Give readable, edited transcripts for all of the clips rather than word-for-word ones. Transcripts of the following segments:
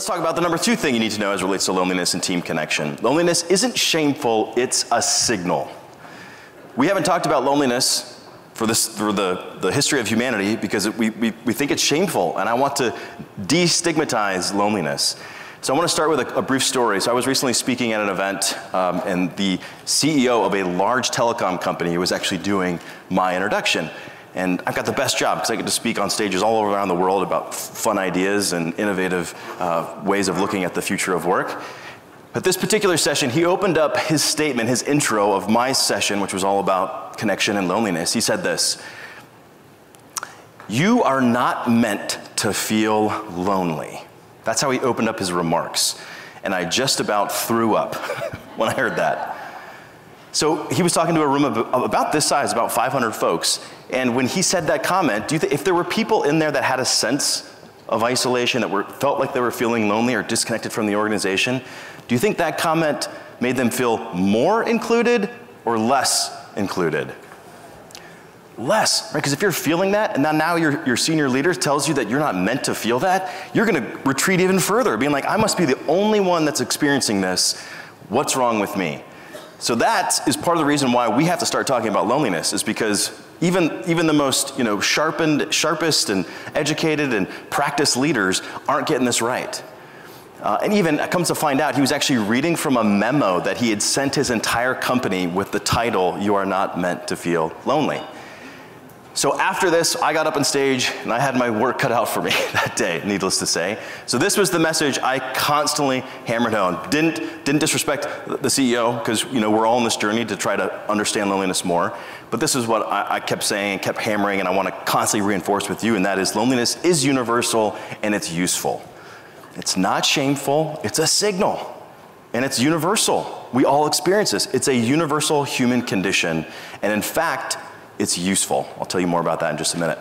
talk about the number 2 thing you need to know as it relates to loneliness and team connection. Loneliness isn't shameful, it's a signal. We haven't talked about loneliness for the history of humanity because we think it's shameful, and I want to destigmatize loneliness. So I want to start with a brief story. So I was recently speaking at an event, and the CEO of a large telecom company was actually doing my introduction. And I've got the best job because I get to speak on stages all around the world about fun ideas and innovative ways of looking at the future of work. But this particular session, he opened up his statement, his intro of my session, which was all about connection and loneliness. He said this: "You are not meant to feel lonely." That's how he opened up his remarks. And I just about threw up when I heard that. So he was talking to a room of about this size, about 500 folks. And when he said that comment, if there were people in there that had a sense of isolation, that felt like they were feeling lonely or disconnected from the organization, do you think that comment made them feel more included or less included? Less, right? Because if you're feeling that, and now your senior leader tells you that you're not meant to feel that, you're gonna retreat even further, being like, I must be the only one that's experiencing this. What's wrong with me? So that is part of the reason why we have to start talking about loneliness, is because even the most sharpest and educated and practiced leaders aren't getting this right. And even comes to find out, he was actually reading from a memo that he had sent his entire company with the title, "You are not meant to feel lonely." So after this, I got up on stage and I had my work cut out for me that day, needless to say. So this was the message I constantly hammered home. Didn't disrespect the CEO, because we're all on this journey to try to understand loneliness more. But this is what I kept saying, kept hammering, and I want to constantly reinforce with you, and that is loneliness is universal and it's useful. It's not shameful, it's a signal, and it's universal. We all experience this. It's a universal human condition, and in fact, it's useful. I'll tell you more about that in just a minute.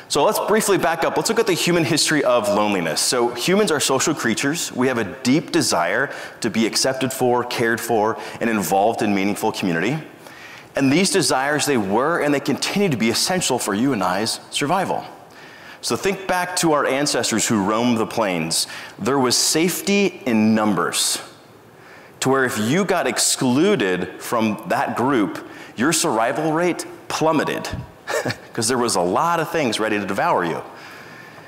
So let's briefly back up. Let's look at the human history of loneliness. So humans are social creatures. We have a deep desire to be accepted for, cared for, and involved in meaningful community. And these desires, they were and they continue to be essential for you and I's survival. So think back to our ancestors who roamed the plains. There was safety in numbers, to where if you got excluded from that group, your survival rate plummeted because there was a lot of things ready to devour you.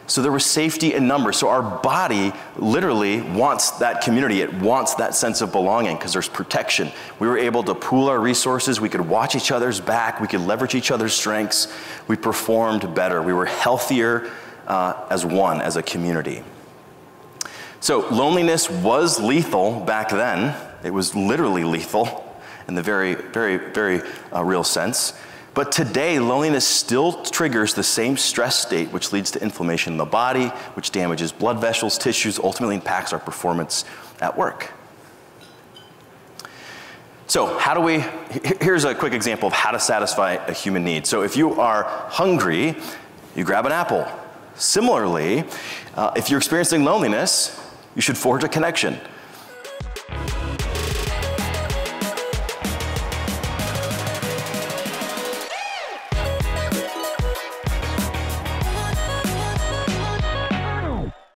So there was safety in numbers. So our body literally wants that community. It wants that sense of belonging because there's protection. We were able to pool our resources. We could watch each other's back. We could leverage each other's strengths. We performed better. We were healthier as one, as a community. So loneliness was lethal back then. It was literally lethal in the very, very, very real sense. But today, loneliness still triggers the same stress state, which leads to inflammation in the body, which damages blood vessels, tissues, ultimately impacts our performance at work. So here's a quick example of how to satisfy a human need. So if you are hungry, you grab an apple. Similarly, if you're experiencing loneliness, you should forge a connection.